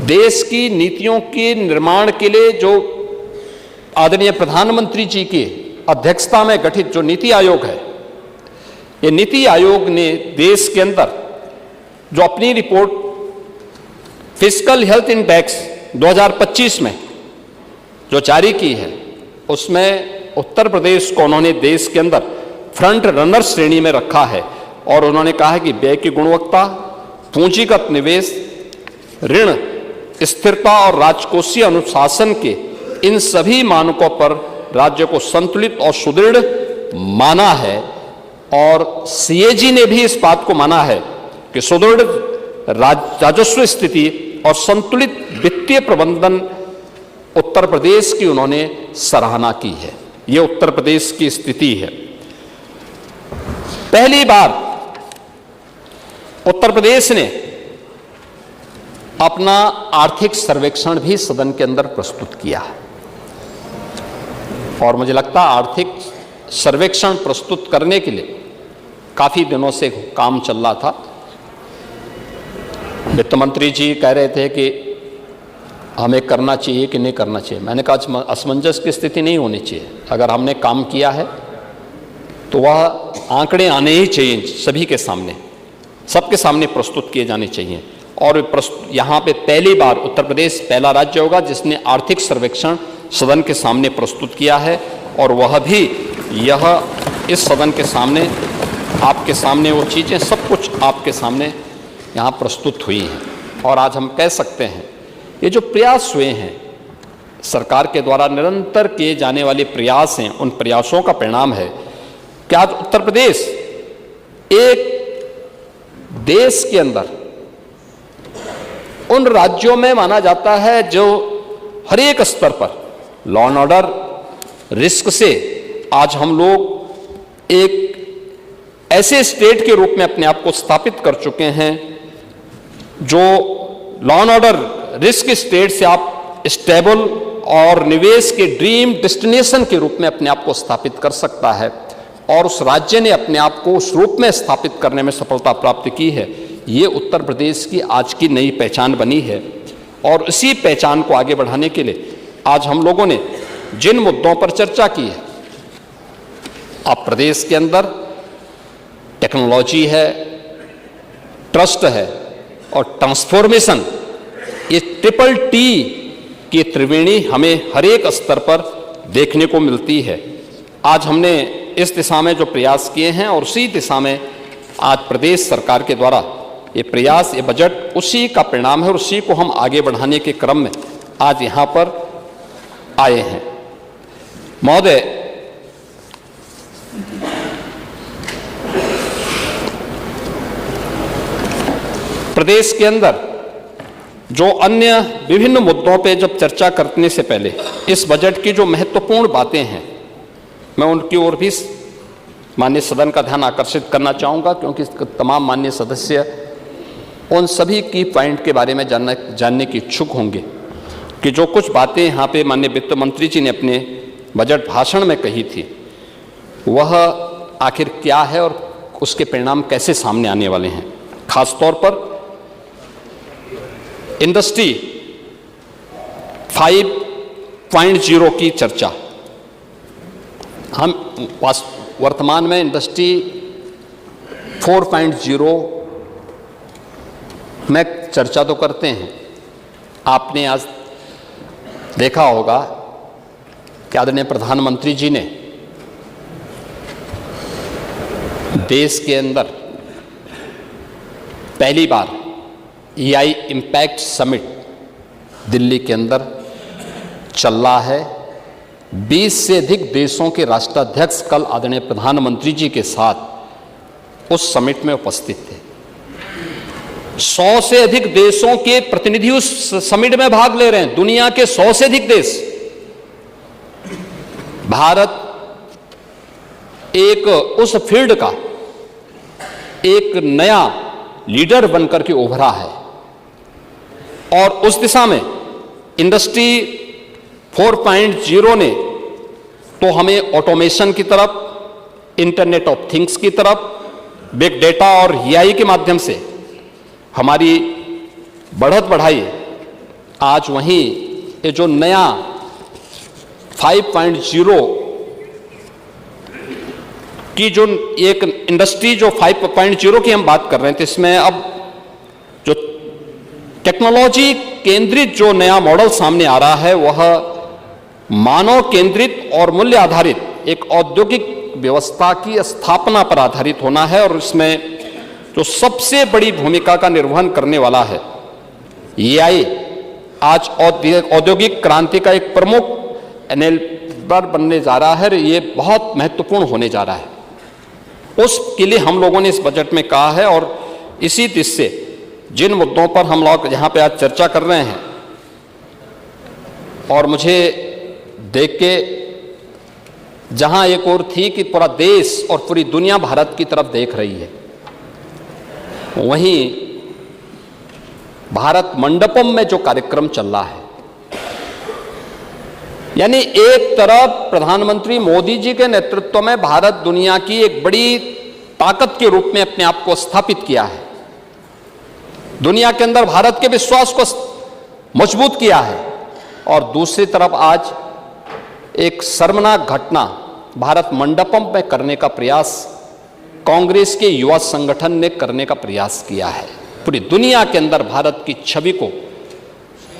देश की नीतियों के निर्माण के लिए जो आदरणीय प्रधानमंत्री जी की अध्यक्षता में गठित जो नीति आयोग है, ये नीति आयोग ने देश के अंदर जो अपनी रिपोर्ट फिस्कल हेल्थ इंडेक्स 2025 में जो जारी की है, उसमें उत्तर प्रदेश को उन्होंने देश के अंदर फ्रंट रनर श्रेणी में रखा है और उन्होंने कहा है कि व्यय की गुणवत्ता, पूंजीगत निवेश, ऋण स्थिरता और राजकोषीय अनुशासन के इन सभी मानकों पर राज्य को संतुलित और सुदृढ़ माना है। और सीएजी ने भी इस बात को माना है कि सुदृढ़ राजस्व स्थिति और संतुलित वित्तीय प्रबंधन उत्तर प्रदेश की उन्होंने सराहना की है। ये उत्तर प्रदेश की स्थिति है। पहली बार उत्तर प्रदेश ने अपना आर्थिक सर्वेक्षण भी सदन के अंदर प्रस्तुत किया और मुझे लगता है आर्थिक सर्वेक्षण प्रस्तुत करने के लिए काफी दिनों से काम चल रहा था। वित्त मंत्री जी कह रहे थे कि हमें करना चाहिए कि नहीं करना चाहिए। मैंने कहा असमंजस की स्थिति नहीं होनी चाहिए। अगर हमने काम किया है तो वह आंकड़े आने ही चाहिए, सभी के सामने, सबके सामने प्रस्तुत किए जाने चाहिए। और यहाँ पे पहली बार उत्तर प्रदेश पहला राज्य होगा जिसने आर्थिक सर्वेक्षण सदन के सामने प्रस्तुत किया है और वह भी यह इस सदन के सामने, आपके सामने वो चीज़ें सब कुछ आपके सामने यहाँ प्रस्तुत हुई हैं। और आज हम कह सकते हैं ये जो प्रयास हुए हैं सरकार के द्वारा निरंतर किए जाने वाले प्रयास हैं, उन प्रयासों का परिणाम है कि आज उत्तर प्रदेश एक देश के अंदर उन राज्यों में माना जाता है जो हर एक स्तर पर लॉ एंड ऑर्डर रिस्क से आज हम लोग एक ऐसे स्टेट के रूप में अपने आप को स्थापित कर चुके हैं जो law and order risk state से आप स्टेबल और निवेश के ड्रीम डेस्टिनेशन के रूप में अपने आप को स्थापित कर सकता है। और उस राज्य ने अपने आप को उस रूप में स्थापित करने में सफलता प्राप्त की है। ये उत्तर प्रदेश की आज की नई पहचान बनी है और इसी पहचान को आगे बढ़ाने के लिए आज हम लोगों ने जिन मुद्दों पर चर्चा की है, अब प्रदेश के अंदर टेक्नोलॉजी है, ट्रस्ट है और ट्रांसफॉर्मेशन, ये ट्रिपल टी की त्रिवेणी हमें हर एक स्तर पर देखने को मिलती है। आज हमने इस दिशा में जो प्रयास किए हैं और उसी दिशा में आज प्रदेश सरकार के द्वारा ये प्रयास, ये बजट उसी का परिणाम है और उसी को हम आगे बढ़ाने के क्रम में आज यहाँ पर आए हैं। महोदय, प्रदेश के अंदर जो अन्य विभिन्न मुद्दों पे जब चर्चा करने से पहले इस बजट की जो महत्वपूर्ण बातें हैं, मैं उनकी ओर भी माननीय सदन का ध्यान आकर्षित करना चाहूँगा, क्योंकि तमाम माननीय सदस्य उन सभी की पॉइंट के बारे में जानने की इच्छुक होंगे कि जो कुछ बातें यहाँ पे माननीय वित्त मंत्री जी ने अपने बजट भाषण में कही थी वह आखिर क्या है और उसके परिणाम कैसे सामने आने वाले हैं। खासतौर पर इंडस्ट्री 5.0 की चर्चा, हम वर्तमान में इंडस्ट्री 4.0 में चर्चा तो करते हैं। आपने आज देखा होगा कि आदरणीय प्रधानमंत्री जी ने देश के अंदर पहली बार EI इम्पैक्ट समिट दिल्ली के अंदर चल रहा है। 20 से अधिक देशों के राष्ट्राध्यक्ष कल आदरणीय प्रधानमंत्री जी के साथ उस समिट में उपस्थित थे। 100 से अधिक देशों के प्रतिनिधि उस समिट में भाग ले रहे हैं। दुनिया के 100 से अधिक देश। भारत एक उस फील्ड का एक नया लीडर बनकर के उभरा है और उस दिशा में इंडस्ट्री 4.0 ने तो हमें ऑटोमेशन की तरफ, इंटरनेट ऑफ थिंग्स की तरफ, बिग डेटा और EI के माध्यम से हमारी बढ़त बढ़ाई आज वहीं ये जो नया 5.0 की जो एक इंडस्ट्री जो 5.0 की हम बात कर रहे थे, इसमें अब जो टेक्नोलॉजी केंद्रित जो नया मॉडल सामने आ रहा है वह मानव केंद्रित और मूल्य आधारित एक औद्योगिक व्यवस्था की स्थापना पर आधारित होना है। और इसमें जो सबसे बड़ी भूमिका का निर्वहन करने वाला है एआई, आज औद्योगिक क्रांति का एक प्रमुख एनेबलर बनने जा रहा है। ये बहुत महत्वपूर्ण होने जा रहा है। उसके लिए हम लोगों ने इस बजट में कहा है और इसी दिशा से जिन मुद्दों पर हम लोग यहाँ पे आज चर्चा कर रहे हैं, और मुझे देख के जहां एक और थी कि पूरा देश और पूरी दुनिया भारत की तरफ देख रही है, वहीं भारत मंडपम में जो कार्यक्रम चल रहा है, यानी एक तरफ प्रधानमंत्री मोदी जी के नेतृत्व में भारत दुनिया की एक बड़ी ताकत के रूप में अपने आप को स्थापित किया है, दुनिया के अंदर भारत के विश्वास को मजबूत किया है, और दूसरी तरफ आज एक शर्मनाक घटना भारत मंडपम में करने का प्रयास कांग्रेस के युवा संगठन ने करने का प्रयास किया है। पूरी दुनिया के अंदर भारत की छवि को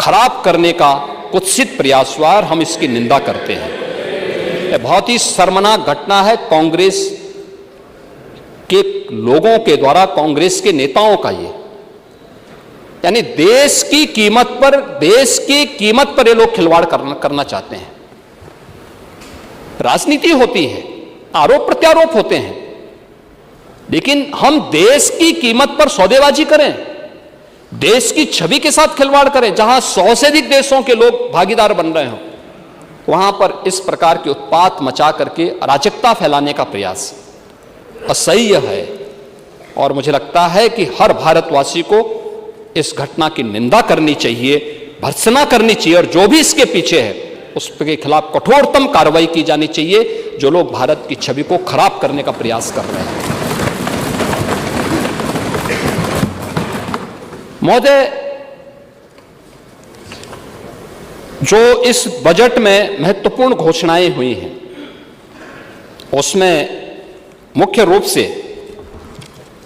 खराब करने का कुत्सित प्रयास हुआ और हम इसकी निंदा करते हैं। यह बहुत ही शर्मनाक घटना है कांग्रेस के लोगों के द्वारा, कांग्रेस के नेताओं का। ये यानी देश की कीमत पर ये लोग खिलवाड़ करना चाहते हैं। राजनीति होती है, आरोप प्रत्यारोप होते हैं, लेकिन हम देश की कीमत पर सौदेबाजी करें, देश की छवि के साथ खिलवाड़ करें, जहां 100 से अधिक देशों के लोग भागीदार बन रहे हो, वहां पर इस प्रकार के उत्पात मचा करके अराजकता फैलाने का प्रयास असह्य है। और मुझे लगता है कि हर भारतवासी को इस घटना की निंदा करनी चाहिए, भर्त्सना करनी चाहिए, और जो भी इसके पीछे है उसके खिलाफ कठोरतम कार्रवाई की जानी चाहिए, जो लोग भारत की छवि को खराब करने का प्रयास कर रहे हैं। महोदय, जो इस बजट में महत्वपूर्ण घोषणाएं हुई हैं, उसमें मुख्य रूप से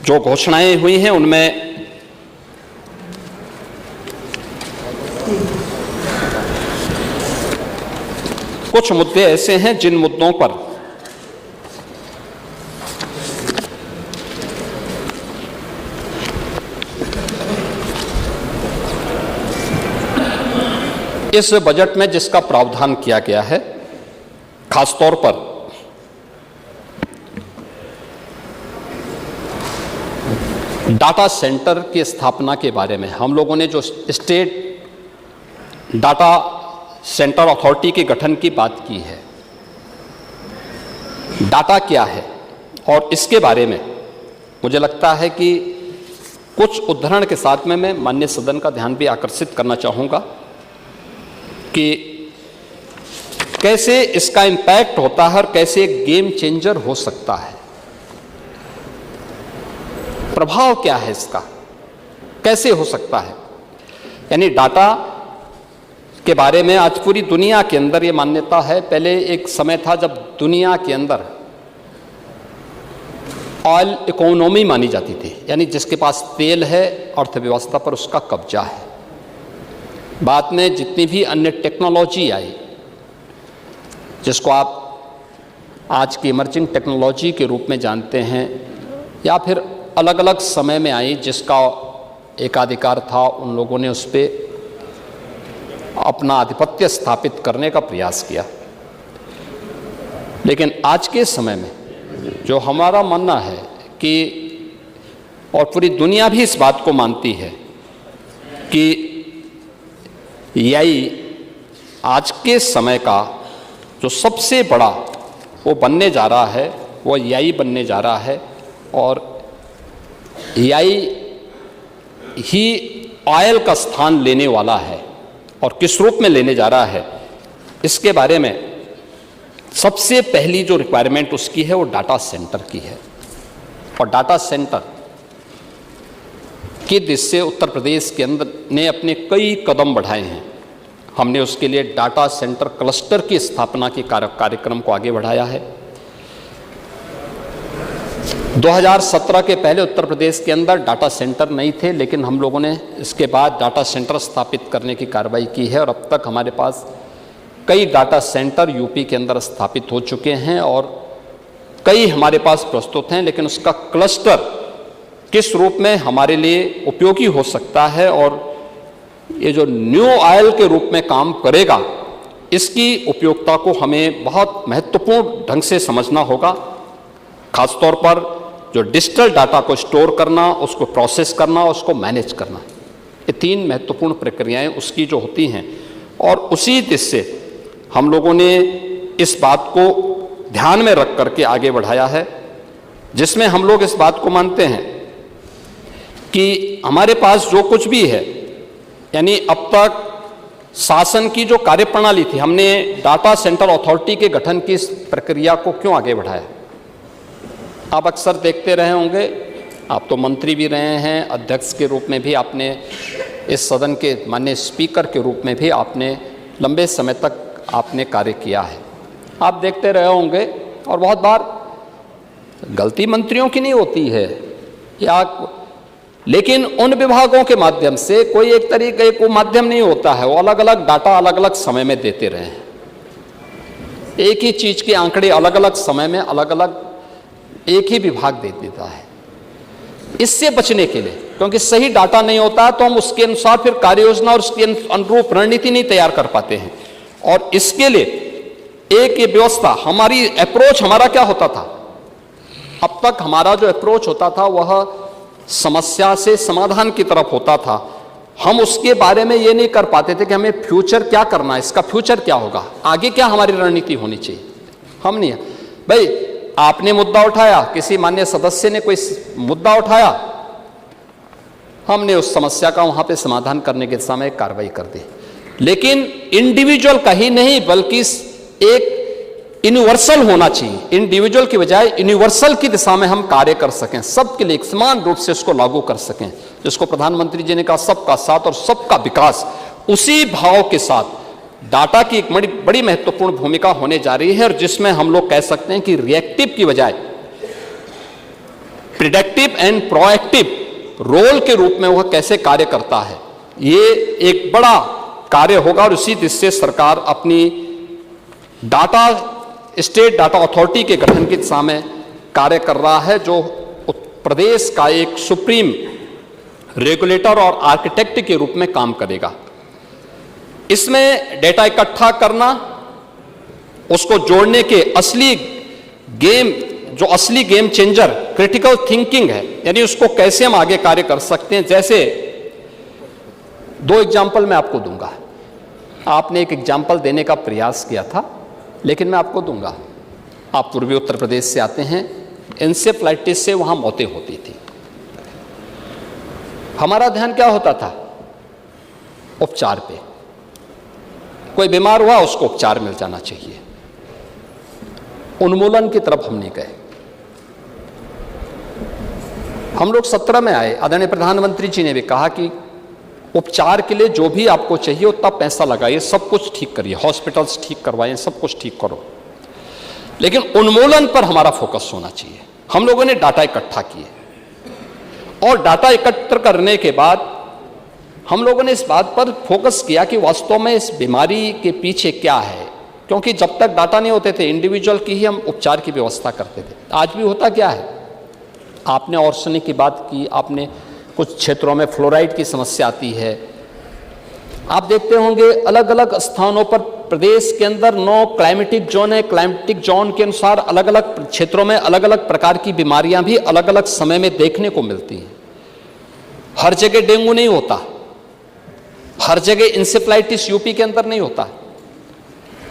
जो घोषणाएं हुई हैं उनमें कुछ मुद्दे ऐसे हैं जिन मुद्दों पर इस बजट में जिसका प्रावधान किया गया है, खासतौर पर डाटा सेंटर की स्थापना के बारे में हम लोगों ने जो स्टेट डाटा सेंटर अथॉरिटी के गठन की बात की है। डाटा क्या है और इसके बारे में मुझे लगता है कि कुछ उदाहरण के साथ में मैं माननीय सदन का ध्यान भी आकर्षित करना चाहूँगा कि कैसे इसका इम्पैक्ट होता है और कैसे एक गेम चेंजर हो सकता है। प्रभाव क्या है इसका, कैसे हो सकता है। यानी डाटा के बारे में आज पूरी दुनिया के अंदर ये मान्यता है। पहले एक समय था जब दुनिया के अंदर ऑयल इकोनॉमी मानी जाती थी, यानी जिसके पास तेल है अर्थव्यवस्था पर उसका कब्जा है। बाद में जितनी भी अन्य टेक्नोलॉजी आई, जिसको आप आज की इमर्जिंग टेक्नोलॉजी के रूप में जानते हैं, या फिर अलग अलग समय में आई जिसका एकाधिकार था, उन लोगों ने उस पर अपना आधिपत्य स्थापित करने का प्रयास किया। लेकिन आज के समय में जो हमारा मानना है कि, और पूरी दुनिया भी इस बात को मानती है कि एआई आज के समय का जो सबसे बड़ा वो बनने जा रहा है, वो एआई बनने जा रहा है। और एआई ही ऑयल का स्थान लेने वाला है, और किस रूप में लेने जा रहा है इसके बारे में सबसे पहली जो रिक्वायरमेंट उसकी है वो डाटा सेंटर की है। और डाटा सेंटर की दिशा से उत्तर प्रदेश के अंदर ने अपने कई कदम बढ़ाए हैं। हमने उसके लिए डाटा सेंटर क्लस्टर की स्थापना के कार्यक्रम को आगे बढ़ाया है। 2017 के पहले उत्तर प्रदेश के अंदर डाटा सेंटर नहीं थे, लेकिन हम लोगों ने इसके बाद डाटा सेंटर स्थापित करने की कार्रवाई की है और अब तक हमारे पास कई डाटा सेंटर यूपी के अंदर स्थापित हो चुके हैं और कई हमारे पास प्रस्तुत हैं। लेकिन उसका क्लस्टर किस रूप में हमारे लिए उपयोगी हो सकता है और ये जो न्यू ऑयल के रूप में काम करेगा, इसकी उपयोगिता को हमें बहुत महत्वपूर्ण ढंग से समझना होगा। खासतौर पर जो डिजिटल डाटा को स्टोर करना, उसको प्रोसेस करना, उसको मैनेज करना, ये 3 महत्वपूर्ण प्रक्रियाएं उसकी जो होती हैं और उसी दिशा से हम लोगों ने इस बात को ध्यान में रख करके आगे बढ़ाया है, जिसमें हम लोग इस बात को मानते हैं कि हमारे पास जो कुछ भी है, यानी अब तक शासन की जो कार्यप्रणाली थी, हमने डाटा सेंटर अथॉरिटी के गठन की इस प्रक्रिया को क्यों आगे बढ़ाया। आप अक्सर देखते रहे होंगे, आप तो मंत्री भी रहे हैं, अध्यक्ष के रूप में भी आपने, इस सदन के माननीय स्पीकर के रूप में भी आपने लंबे समय तक आपने कार्य किया है। आप देखते रहे होंगे और बहुत बार गलती मंत्रियों की नहीं होती है या, लेकिन उन विभागों के माध्यम से कोई एक तरीके को माध्यम नहीं होता है, वो अलग अलग डाटा अलग अलग समय में देते रहे हैं। एक ही चीज़ के आंकड़े अलग अलग समय में अलग अलग एक ही विभाग दे देता है। इससे बचने के लिए, क्योंकि सही डाटा नहीं होता तो हम उसके अनुसार फिर कार्य योजना और उसके अनुरूप रणनीति नहीं तैयार कर पाते हैं। और इसके लिए एक ये व्यवस्था, हमारी अप्रोच हमारा क्या होता था, अब तक हमारा जो अप्रोच होता था वह समस्या से समाधान की तरफ होता था। हम उसके बारे में ये नहीं कर पाते थे कि हमें फ्यूचर क्या करना है, इसका फ्यूचर क्या होगा, आगे क्या हमारी रणनीति होनी चाहिए। हम नहीं, भाई आपने मुद्दा उठाया, किसी माननीय सदस्य ने कोई मुद्दा उठाया, हमने उस समस्या का वहां पे समाधान करने के दिशा में कार्रवाई कर दी। लेकिन इंडिविजुअल का ही नहीं, बल्कि एक यूनिवर्सल होना चाहिए। इंडिविजुअल की बजाय यूनिवर्सल की दिशा में हम कार्य कर सकें, सबके लिए समान रूप से उसको लागू कर सकें, जिसको प्रधानमंत्री जी ने कहा सबका साथ और सबका विकास। उसी भाव के साथ डाटा की एक बड़ी महत्वपूर्ण भूमिका होने जा रही है और जिसमें हम लोग कह सकते हैं कि रिएक्टिव की बजाय प्रिडिक्टिव एंड प्रोएक्टिव रोल के रूप में वह कैसे कार्य करता है, ये एक बड़ा कार्य होगा। और उसी दिशा से सरकार अपनी स्टेट डाटा अथॉरिटी के गठन की दिशा में कार्य कर रहा है, जो प्रदेश का एक सुप्रीम रेगुलेटर और आर्किटेक्ट के रूप में काम करेगा। इसमें डेटा इकट्ठा करना, उसको जोड़ने के असली गेम चेंजर क्रिटिकल थिंकिंग है, यानी उसको कैसे हम आगे कार्य कर सकते हैं। जैसे 2 एग्जाम्पल मैं आपको दूंगा, आपने एक एग्जाम्पल देने का प्रयास किया था, लेकिन मैं आपको दूंगा। आप पूर्वी उत्तर प्रदेश से आते हैं, एन्सेफेलाइटिस से वहां मौतें होती थी। हमारा ध्यान क्या होता था, उपचार पे। कोई बीमार हुआ उसको उपचार मिल जाना चाहिए, उन्मूलन की तरफ हम नहीं गए। हम लोग 17 में आए, आदरणीय प्रधानमंत्री जी ने भी कहा कि उपचार के लिए जो भी आपको चाहिए उतना पैसा लगाइए, सब कुछ ठीक करिए, हॉस्पिटल्स ठीक करवाइए, सब कुछ ठीक करो, लेकिन उन्मूलन पर हमारा फोकस होना चाहिए। हम लोगों ने डाटा इकट्ठा किए और डाटा एकत्र करने के बाद हम लोगों ने इस बात पर फोकस किया कि वास्तव में इस बीमारी के पीछे क्या है, क्योंकि जब तक डाटा नहीं होते थे इंडिविजुअल की ही हम उपचार की व्यवस्था करते थे। आज भी होता क्या है, आपने ऑर्सनिक की बात की, आपने कुछ क्षेत्रों में फ्लोराइड की समस्या आती है। आप देखते होंगे अलग अलग स्थानों पर प्रदेश के अंदर 9 क्लाइमेटिक जोन है, क्लाइमेटिक जोन के अनुसार अलग अलग क्षेत्रों में अलग अलग प्रकार की बीमारियां भी अलग अलग समय में देखने को मिलती हैं। हर जगह डेंगू नहीं होता, हर जगह इंसेफ्लाइटिस यूपी के अंदर नहीं होता,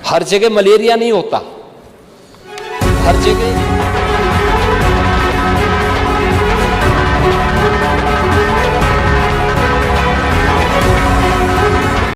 हर जगह मलेरिया नहीं होता, हर जगह